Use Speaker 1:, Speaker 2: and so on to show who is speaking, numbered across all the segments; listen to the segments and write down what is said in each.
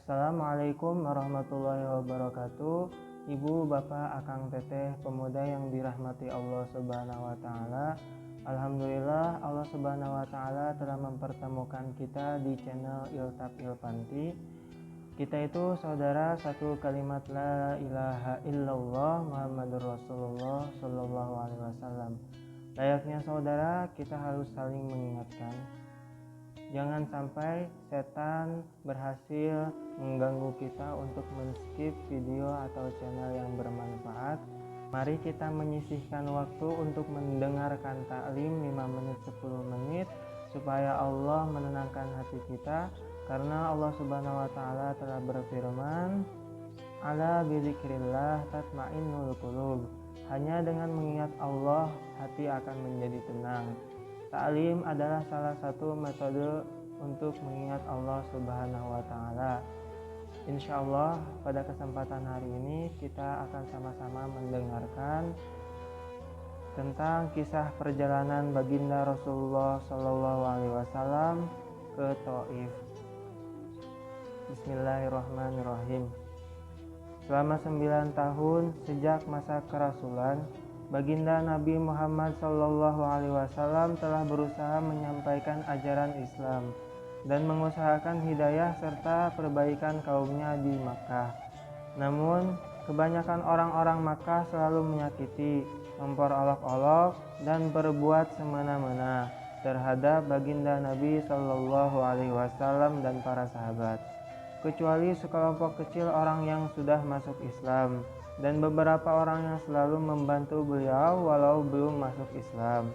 Speaker 1: Assalamualaikum warahmatullahi wabarakatuh. Ibu, bapak, akang, teteh, pemuda yang dirahmati Allah Subhanahu wa Ta'ala. Alhamdulillah, Allah Subhanahu wa Ta'ala telah mempertemukan kita di channel Iltab Ilpanti. Kita itu saudara satu kalimat la ilaha illallah Muhammadur Rasulullah Sallallahu Alaihi Wasallam. Layaknya saudara, kita harus saling mengingatkan. Jangan sampai setan berhasil mengganggu kita untuk men-skip video atau channel yang bermanfaat. Mari kita menyisihkan waktu untuk mendengarkan taklim 5 menit 10 menit supaya Allah menenangkan hati kita, karena Allah Subhanahu wa Ta'ala telah berfirman, ala bizikrillah tatmainnul qulub. Hanya dengan mengingat Allah hati akan menjadi tenang. Ta'lim adalah salah satu metode untuk mengingat Allah Subhanahu wa Ta'ala. Insya Allah pada kesempatan hari ini kita akan sama-sama mendengarkan tentang kisah perjalanan baginda Rasulullah Sallallahu Alaihi Wasallam ke Taif. Bismillahirrahmanirrahim. Selama 9 tahun sejak masa kerasulan, Baginda Nabi Muhammad Sallallahu Alaihi Wasallam telah berusaha menyampaikan ajaran Islam dan mengusahakan hidayah serta perbaikan kaumnya di Makkah. Namun, kebanyakan orang-orang Makkah selalu menyakiti, memperolok-olok, dan berbuat semena-mena terhadap Baginda Nabi Sallallahu Alaihi Wasallam dan para sahabat, kecuali sekelompok kecil orang yang sudah masuk Islam dan beberapa orang yang selalu membantu beliau walau belum masuk Islam.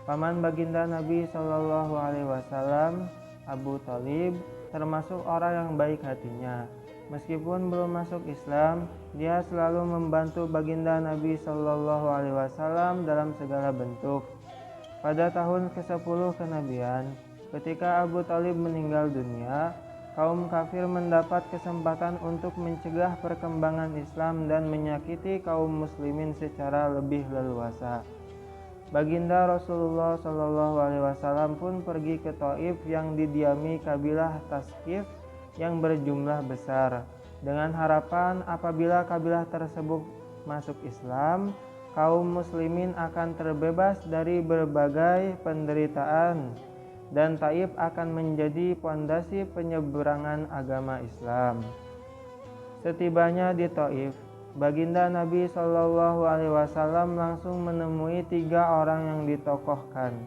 Speaker 1: Paman baginda Nabi Shallallahu Alaihi Wasallam, Abu Thalib, termasuk orang yang baik hatinya. Meskipun belum masuk Islam, dia selalu membantu baginda Nabi Shallallahu Alaihi Wasallam dalam segala bentuk. Pada tahun ke-10 kenabian, ketika Abu Thalib meninggal dunia, kaum kafir mendapat kesempatan untuk mencegah perkembangan Islam dan menyakiti kaum muslimin secara lebih leluasa. Baginda Rasulullah Shallallahu Alaihi Wasallam pun pergi ke Taif yang didiami kabilah Taskif yang berjumlah besar, dengan harapan apabila kabilah tersebut masuk Islam, kaum muslimin akan terbebas dari berbagai penderitaan dan Taif akan menjadi pondasi penyeberangan agama Islam. Setibanya di Taif, baginda Nabi Shallallahu Alaihi Wasallam langsung menemui 3 orang yang ditokohkan.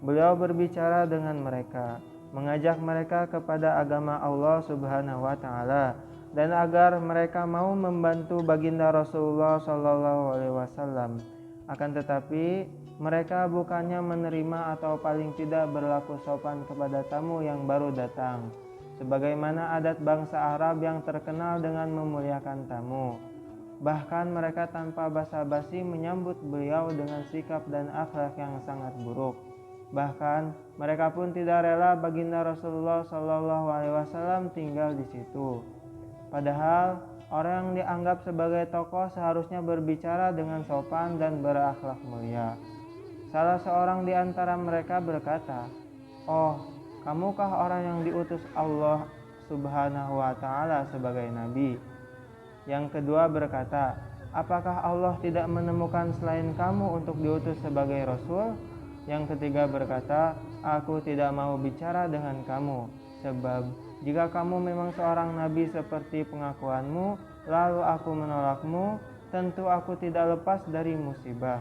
Speaker 1: Beliau berbicara dengan mereka, mengajak mereka kepada agama Allah Subhanahu wa Ta'ala dan agar mereka mau membantu baginda Rasulullah Shallallahu Alaihi Wasallam. Akan tetapi mereka bukannya menerima atau paling tidak berlaku sopan kepada tamu yang baru datang, sebagaimana adat bangsa Arab yang terkenal dengan memuliakan tamu. Bahkan mereka tanpa basa-basi menyambut beliau dengan sikap dan akhlak yang sangat buruk. Bahkan mereka pun tidak rela baginda Rasulullah Shallallahu Alaihi Wasallam tinggal di situ. Padahal orang yang dianggap sebagai tokoh seharusnya berbicara dengan sopan dan berakhlak mulia. Salah seorang di antara mereka berkata, "Oh, kamukah orang yang diutus Allah Subhanahu wa Ta'ala sebagai nabi?" Yang kedua berkata, "Apakah Allah tidak menemukan selain kamu untuk diutus sebagai rasul?" Yang ketiga berkata, "Aku tidak mau bicara dengan kamu, sebab jika kamu memang seorang nabi seperti pengakuanmu, lalu aku menolakmu, tentu aku tidak lepas dari musibah.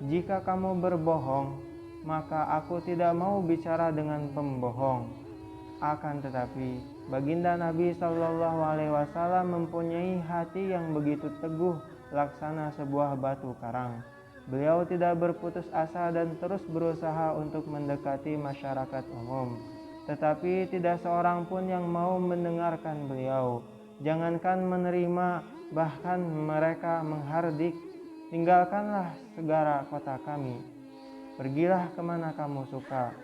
Speaker 1: Jika kamu berbohong, maka aku tidak mau bicara dengan pembohong." Akan tetapi, baginda Nabi Shallallahu Alaihi Wasallam mempunyai hati yang begitu teguh laksana sebuah batu karang. Beliau tidak berputus asa dan terus berusaha untuk mendekati masyarakat umum. Tetapi tidak seorang pun yang mau mendengarkan beliau. Jangankan menerima, bahkan mereka menghardik, "Tinggalkanlah segala kota kami, pergilah kemana kamu suka."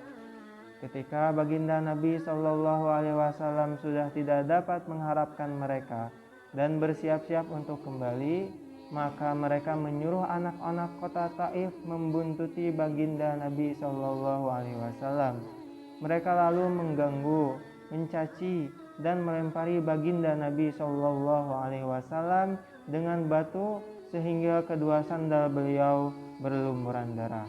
Speaker 1: Ketika baginda Nabi Shallallahu Alaihi Wasallam sudah tidak dapat mengharapkan mereka dan bersiap-siap untuk kembali, maka mereka menyuruh anak-anak kota Taif membuntuti baginda Nabi Shallallahu Alaihi Wasallam. Mereka lalu mengganggu, mencaci, dan melempari baginda Nabi Shallallahu Alaihi Wasallam dengan batu sehingga kedua sandal beliau berlumuran darah.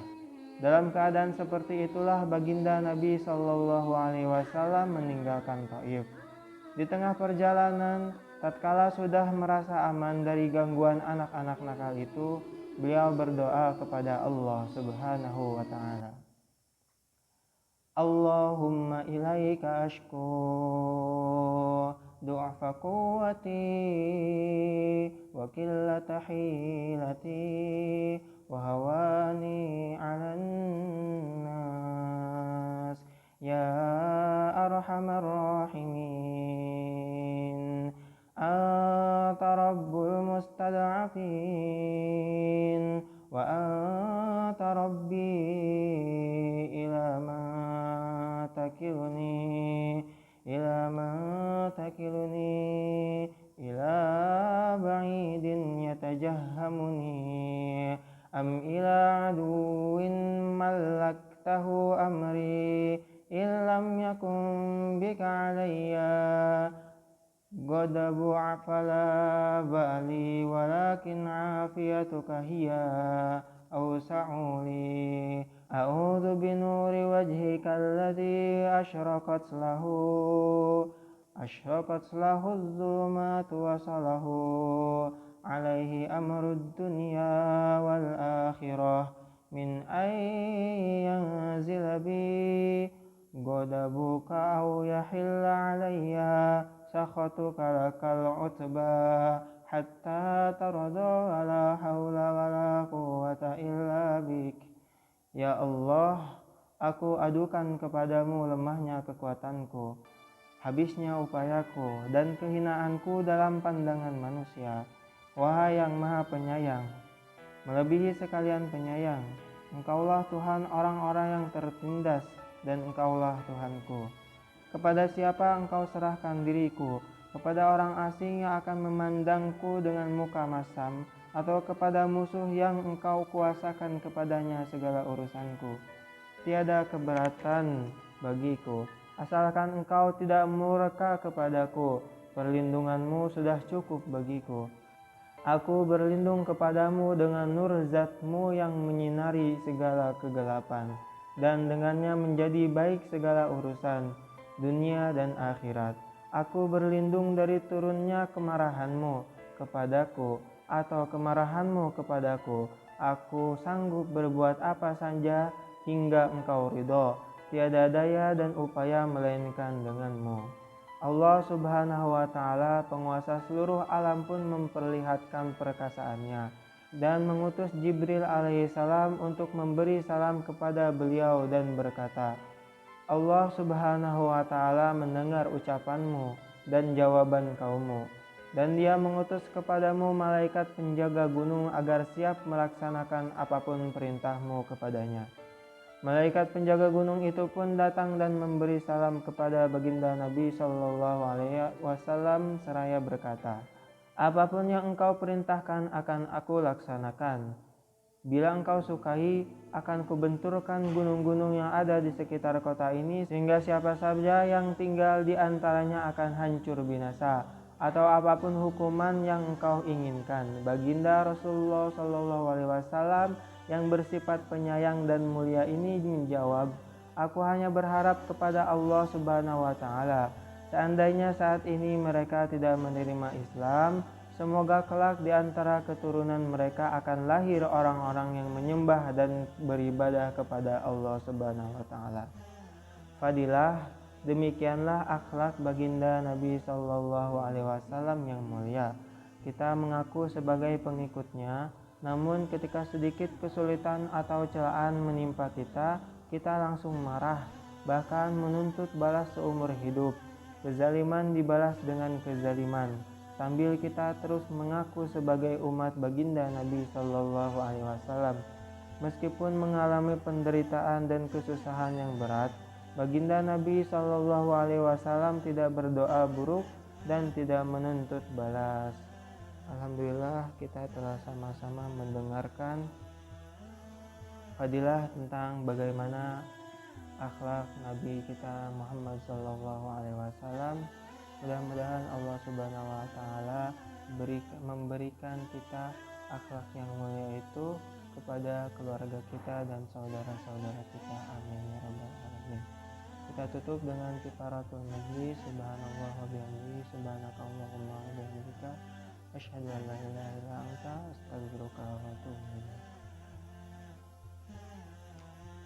Speaker 1: Dalam keadaan seperti itulah baginda Nabi Shallallahu Alaihi Wasallam meninggalkan Taif. Di tengah perjalanan, tatkala sudah merasa aman dari gangguan anak-anak nakal itu, beliau berdoa kepada Allah Subhanahu wa Ta'ala. Allahumma ilaika ashku du'afa quwwati wa qillata hilati wa hawani 'alan nas ya arhamar rahimin anta rabbul mustad'afin wa anta rabbi ila ma takiluni ila ba'idin yatajahhamuni am ila aduwin mallaktahu amri illam yakun bika alayya ghadabu afala ba'li walakin afiyatuka hiya awsa'u li a'udzu binuri wajhika alladhi asyraqat lahu adh-dhulumatu wa salahu alaihi amrud dunya wal akhirah min yanzila bi ghadabuka aw yahilla alayya sakhatuka lakal utba hatta tarada la haula wala quwwata illa bik. Ya Allah, aku adukan kepadamu lemahnya kekuatanku, habisnya upayaku, dan kehinaanku dalam pandangan manusia. Wahai yang maha penyayang, melebihi sekalian penyayang, Engkaulah Tuhan orang-orang yang tertindas, dan Engkaulah Tuhanku. Kepada siapa Engkau serahkan diriku? Kepada orang asing yang akan memandangku dengan muka masam, atau kepada musuh yang Engkau kuasakan kepadanya segala urusanku. Tiada keberatan bagiku, asalkan Engkau tidak murka kepadaku. Perlindunganmu sudah cukup bagiku. Aku berlindung kepadamu dengan nur Zat-Mu yang menyinari segala kegelapan, dan dengannya menjadi baik segala urusan dunia dan akhirat. Aku berlindung dari turunnya kemarahan-Mu kepadaku atau kemarahan-Mu kepadaku. Aku sanggup berbuat apa saja hingga Engkau ridho. Tiada daya dan upaya melainkan dengan-Mu. Allah Subhanahu wa Ta'ala, penguasa seluruh alam, pun memperlihatkan perkasaannya dan mengutus Jibril alaihissalam untuk memberi salam kepada beliau dan berkata, Allah Subhanahu wa Ta'ala mendengar ucapanmu dan jawaban kaummu, dan Dia mengutus kepadamu malaikat penjaga gunung agar siap melaksanakan apapun perintahmu kepadanya. Malaikat penjaga gunung itu pun datang dan memberi salam kepada baginda Nabi Shallallahu Alaihi Wasallam seraya berkata, apapun yang engkau perintahkan akan aku laksanakan. Bila engkau sukai, akan kubenturkan gunung-gunung yang ada di sekitar kota ini, sehingga siapa saja yang tinggal di antaranya akan hancur binasa, atau apapun hukuman yang engkau inginkan. Baginda Rasulullah Shallallahu Alaihi Wasallam yang bersifat penyayang dan mulia ini menjawab, aku hanya berharap kepada Allah Subhanahu Wa Ta'ala. Seandainya saat ini mereka tidak menerima Islam, semoga kelak di antara keturunan mereka akan lahir orang-orang yang menyembah dan beribadah kepada Allah Subhanahu wa Ta'ala. Fadilah, demikianlah akhlak baginda Nabi Shallallahu Alaihi Wasallam yang mulia. Kita mengaku sebagai pengikutnya, namun ketika sedikit kesulitan atau celaan menimpa kita, kita langsung marah, bahkan menuntut balas seumur hidup. Kezaliman dibalas dengan kezaliman, sambil kita terus mengaku sebagai umat baginda Nabi Shallallahu Alaihi Wasallam. Meskipun mengalami penderitaan dan kesusahan yang berat, baginda Nabi Shallallahu Alaihi Wasallam tidak berdoa buruk dan tidak menuntut balas. Alhamdulillah, kita telah sama-sama mendengarkan fadilah tentang bagaimana akhlak Nabi kita Muhammad Shallallahu Alaihi Wasallam. Mudah-mudahan Allah Subhanahu wa taala memberikan kita akhlak yang mulia itu kepada keluarga kita dan saudara-saudara kita. Amin ya rabbal alamin. Kita tutup dengan kifaratul majlis. Subhanallah wa bihamdihi, subhanakallahumma wa bihamdika, asyhadu an la ilaha illa anta, astaghfiruka wa atubu ilaik.